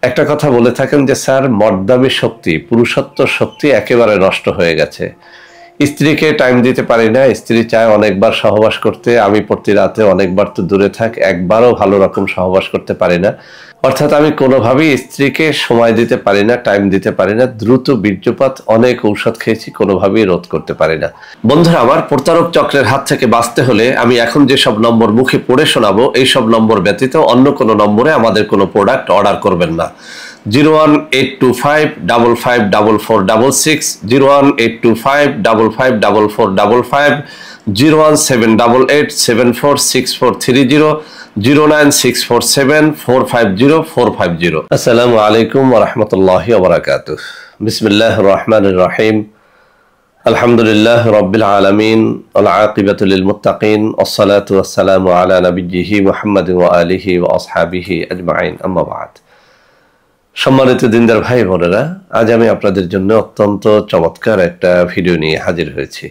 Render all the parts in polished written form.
একটা কথা বলে থাকেন যে স্যার মর্দামি শক্তি, পুরুষত্ব শক্তি একেবারে নষ্ট হয়ে গেছে। স্ত্রীকে টাইম দিতে পারি না, স্ত্রী চায় অনেকবার সহবাস করতে, আমি প্রতি রাতে অনেকবার তো দূরে থাক, একবারও ভালো রকম সহবাস করতে পারি না। অর্থাৎ আমি কোনোভাবেই স্ত্রীকে সময় দিতে পারি না, টাইম দিতে পারি না, দ্রুত বীর্যপাত, অনেক ঔষধ খেয়েছি, কোনোভাবেই রোধ করতে পারি না। বন্ধুরা আমার, প্রতারক চক্রের হাত থেকে বাঁচতে হলে আমি এখন যেসব নম্বর মুখে পড়ে শোনাবো, এই সব নম্বর ব্যতীত অন্য কোনো নম্বরে আমাদের কোনো প্রোডাক্ট অর্ডার করবেন না। 01825554466, 01825554455, 01788746430, 09647450450। আসসালামু আলাইকুম ওয়া রাহমাতুল্লাহি ওয়া বারাকাতুহু। বিসমিল্লাহির রহমানির রহিম। আলহামদুলিল্লাহ রাব্বিল আলামিন ওয়াল আকিবাতু লিল মুত্তাকিন, ওয়াসসালাতু ওয়াসসালামু আলা নাবিয়্যিহি মুহাম্মাদিন ওয়া আলিহি ওয়া আসহাবিহি আজমাইন, আম্মা বা'দ। সম্মানিত দিনদার ভাই বোনেরা, আজ আমি আপনাদের জন্য অত্যন্ত চমৎকার একটা ভিডিও নিয়ে হাজির হয়েছি।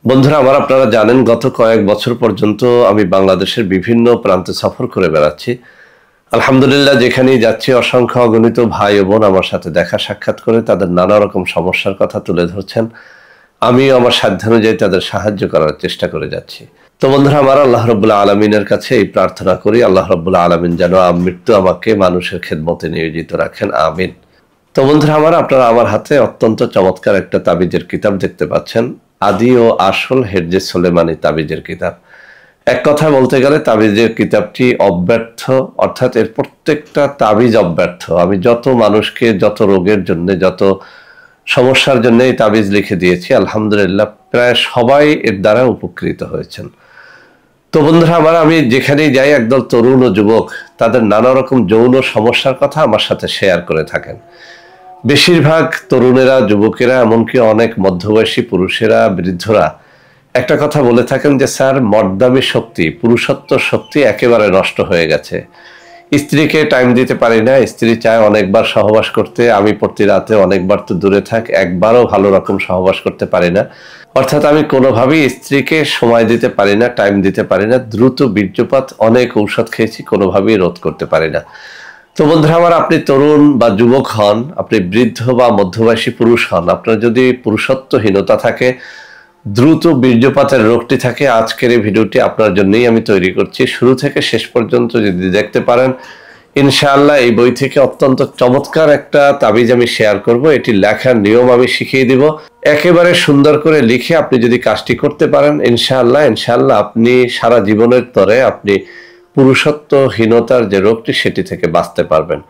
বন্ধুরা আমার, আপনারা জানেন গত কয়েক বছর পর্যন্ত আমি বাংলাদেশের বিভিন্ন প্রান্তে সফর করে বেড়াচ্ছি। আলহামদুলিল্লাহ, যেখানেই যাচ্ছি অসংখ্য অগণিত ভাই ও বোন আমার সাথে দেখা সাক্ষাৎ করে তাদের নানা রকম সমস্যার কথা তুলে ধরছেন। আমিও আমার সাধ্যানুযায়ী তাদের সাহায্য করার চেষ্টা করে যাচ্ছি। তো বন্ধুরা আমার, আল্লাহ রাব্বুল আলামিনের কাছে এই প্রার্থনা করি, আল্লাহ রাব্বুল আলামিন যেন মৃত্যু আমাকে মানুষের খেদমতে নিয়োজিত রাখেন, আমিন। তো বন্ধুরা আমার, আপনারা আমার হাতে অত্যন্ত চমৎকার একটা তাবিজের কিতাব দেখতে পাচ্ছেন, আদি ও আসল হেরজে সোলেমানি তাবিজের কিতাব। এক কথা বলতে গেলে তাবিজের কিতাবটি অব্যর্থ, অর্থাৎ এর প্রত্যেকটা তাবিজ অব্যর্থ। আমি যত মানুষকে যত রোগের জন্য, যত সমস্যার জন্য এই তাবিজ লিখে দিয়েছি, আলহামদুলিল্লাহ প্রায় সবাই এর দ্বারা উপকৃত হয়েছেন। তো বন্ধুরা আমার, আমি যেখানেই যাই একদল তরুণ ও যুবক তাদের নানা রকম যৌন সমস্যার কথা আমার সাথে শেয়ার করে থাকেন। বেশিরভাগ তরুণেরা, যুবকেরা, এমনকি অনেক মধ্যবয়সী পুরুষেরা, বৃদ্ধরা একটা কথা বলে থাকেন যে স্যার মর্দামি শক্তি, পুরুষত্ব শক্তি একেবারে নষ্ট হয়ে গেছে। স্ত্রীকে টাইম দিতে পারি না, স্ত্রী চায় অনেকবার সহবাস করতে, আমি প্রতি রাতে অনেকবার তো দূরে থাক, একবারও ভালো রকম সহবাস করতে পারি না। অর্থাৎ আমি কোনোভাবেই স্ত্রীকে সময় দিতে পারি না, টাইম দিতে পারি না, দ্রুত বীর্যপাত, অনেক ঔষধ খেয়েছি, কোনোভাবেই রোধ করতে পারি না। তো বন্ধুরা আমার, আপনি তরুণ বা যুবক হন, আপনি বৃদ্ধ বা মধ্যবয়সী পুরুষ হন, আপনার যদি পুরুষত্বহীনতা থাকে, দ্রুত বীর্যপাতের রোগটি থাকে, আজকের এই ভিডিওটি আপনার জন্যই আমি তৈরি করছি। শুরু থেকে শেষ পর্যন্ত যদি দেখতে পারেন, ইনশাআল্লাহ এই বই থেকে অত্যন্ত চমৎকার একটা তাবিজ আমি শেয়ার করব। এটি লেখার নিয়ম আমি শিখিয়ে দিব। একেবারে সুন্দর করে লিখে আপনি যদি কাজটি করতে পারেন, ইনশাআল্লাহ আপনি সারা জীবনের তরে আপনি পুরুষত্বহীনতার যে রোগটি, সেটি থেকে বাঁচতে পারবেন।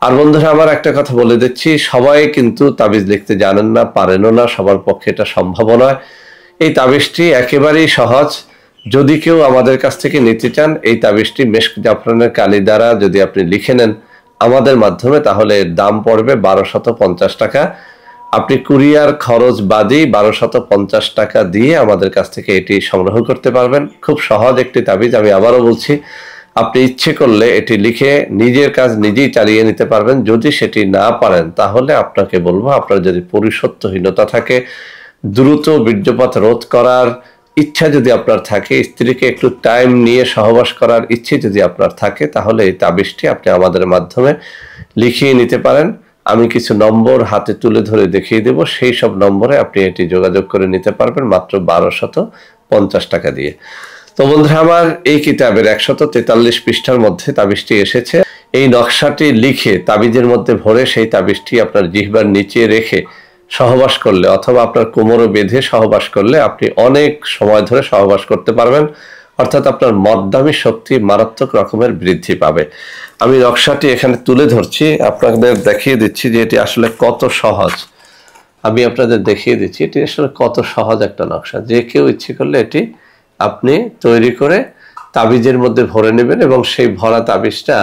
আর বন্ধুরা আমার, একটা কথা বলে দিচ্ছি, সবাই কিন্তু তাবিজ লিখতে জানেন না, পারেনও না, সবার পক্ষে এটা সম্ভব নয়। এই তাবিজটি একেবারেই সহজ। যদি কেউ আমাদের কাছ থেকে নিতে চান, এই তাবিজটি মেশক জাফরানের কালি দ্বারা যদি আপনি লিখে নেন আমাদের মাধ্যমে, তাহলে এর দাম পড়বে 1250 টাকা। আপনি কুরিয়ার খরচ বাদই 1250 টাকা দিয়ে আমাদের কাছ থেকে এটি সংগ্রহ করতে পারবেন। খুব সহজ একটি তাবিজ, আমি আবারও বলছি, আপনি ইচ্ছে করলে এটি লিখে নিজের কাজ নিজেই চালিয়ে নিতে পারবেন। যদি সেটি না পারেন, তাহলে আপনাকে বলবো, আপনার যদি পুরুষত্বহীনতা থাকে, দ্রুত বীর্যপাত রোধ করার ইচ্ছা যদি আপনার থাকে, স্ত্রীকে একটু টাইম নিয়ে সহবাস করার ইচ্ছে যদি আপনার থাকে, তাহলে এই তাবিজটি আপনি আমাদের মাধ্যমে লিখিয়ে নিতে পারেন। আমি কিছু নম্বর হাতে তুলে ধরে দেখিয়ে দেব, সেই সব নম্বরে আপনি এটি যোগাযোগ করে নিতে পারবেন মাত্র 1250 টাকা দিয়ে। তো বন্ধুরা আমার, এই কিতাবের 143 পৃষ্ঠার মধ্যে তাবিজটি এসেছে। এই নকশাটি লিখে তাবিজের মধ্যে ভরে সেই তাবিজটি আপনার জিহ্বার নিচে রেখে সহবাস করলে, অথবা আপনার কোমরে বেঁধে সহবাস করলে আপনি অনেক সময় ধরে সহবাস করতে পারবেন। অর্থাৎ আপনার মর্দামি শক্তি মারাত্মক রকমের বৃদ্ধি পাবে। আমি নকশাটি এখানে তুলে ধরছি, আপনাদের দেখিয়ে দিচ্ছি যে এটি আসলে কত সহজ। আমি আপনাদের দেখিয়ে দিচ্ছি এটি আসলে কত সহজ একটা নকশা। যে কেউ ইচ্ছে করলে এটি আপনি তৈরি করে তাবিজের মধ্যে ভরে নেবেন, এবং সেই ভরা তাবিজটা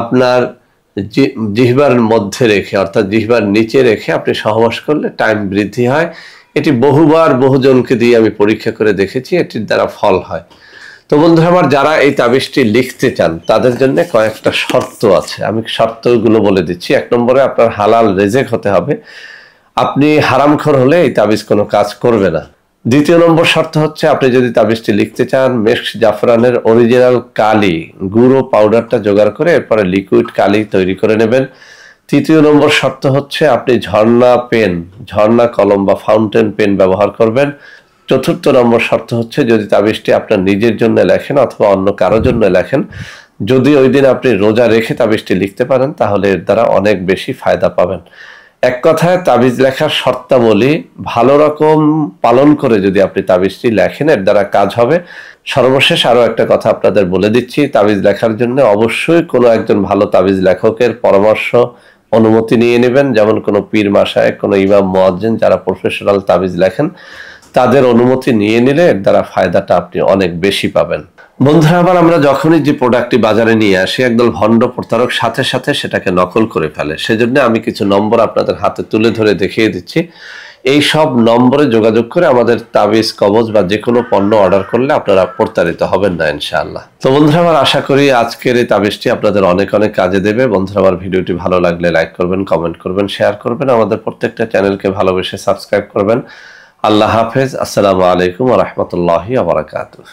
আপনার জিহ্বার মধ্যে রেখে, অর্থাৎ জিহ্বার নিচে রেখে আপনি সহবাস করলে টাইম বৃদ্ধি হয়। এটি বহুবার বহুজনকে দিয়ে আমি পরীক্ষা করে দেখেছি, এটির দ্বারা ফল হয়। তো বন্ধুরা আমার, যারা এই তাবিজটি লিখতে চান তাদের জন্য কয়েকটা শর্ত আছে, আমি শর্তগুলো বলে দিচ্ছি। 1 নম্বরে আপনার হালাল রেজেক হতে হবে। আপনি হারামখোর হলে এই তাবিজ কোনো কাজ করবে না। দ্বিতীয় নম্বর শর্ত হচ্ছে আপনি যদি তাবিজটি লিখতে চান, মেস্ক জাফরানের অরিজিনাল কালি গুঁড়ো পাউডারটা জোগাড় করে এরপরে লিকুইড কালি তৈরি করে নেবেন। তৃতীয় নম্বর শর্ত হচ্ছে আপনি ঝর্ণা পেন, ঝর্ণা কলম বা ফাউন্টেন পেন ব্যবহার করবেন। চতুর্থ নম্বর শর্ত হচ্ছে যদি তাবিজটি আপনার নিজের জন্য লেখেন অথবা অন্য কারোর জন্য লেখেন, যদি ওই দিন আপনি রোজা রেখে তাবিজটি লিখতে পারেন তাহলে এর দ্বারা অনেক বেশি ফায়দা পাবেন। এক কথায় তাবিজ লেখার শর্তাবলী ভালো রকম পালন করে যদি আপনি তাবিজটি লেখেন এর দ্বারা কাজ হবে। সর্বশেষ আরো একটা কথা আপনাদের বলে দিচ্ছি, তাবিজ লেখার জন্য অবশ্যই কোনো একজন ভালো তাবিজ লেখকের পরামর্শ অনুমতি নিয়ে নেবেন, যেমন কোনো পীর মাশায়েখ, কোনো ইমাম মুয়াজ্জিন যারা প্রফেশনাল তাবিজ লেখেন তাদের অনুমতি নিয়ে নিলে এর দ্বারা ফায়দাটা আপনি অনেক বেশি পাবেন। বন্ধুরা আবার আমরা যখনই যে প্রোডাক্টটি বাজারে নিয়ে আসি একদল ভণ্ড প্রতারক সাথে সাথে সেটাকে নকল করে ফেলে। সেজন্য আমি কিছু নম্বর আপনাদের হাতে তুলে ধরে দেখিয়ে দিচ্ছি। এই সব নম্বরে যোগাযোগ করে আমাদের তাবিজ কবজ বা যে কোনো পণ্য অর্ডার করলে আপনারা প্রতারিত হবেন না ইনশাআল্লাহ। তো বন্ধুরা আমার আশা করি আজকের এই তাবিজটি আপনাদের অনেক অনেক কাজে দেবে। বন্ধুরা আমার ভিডিওটি ভালো লাগলে লাইক করবেন, কমেন্ট করবেন, শেয়ার করবেন, আমাদের প্রত্যেকটা চ্যানেলকে ভালোবেসে সাবস্ক্রাইব করবেন। আল্লাহ হাফেজ। আসসালামু আলাইকুম ওয়া রাহমাতুল্লাহি ওয়া বারাকাতুহু।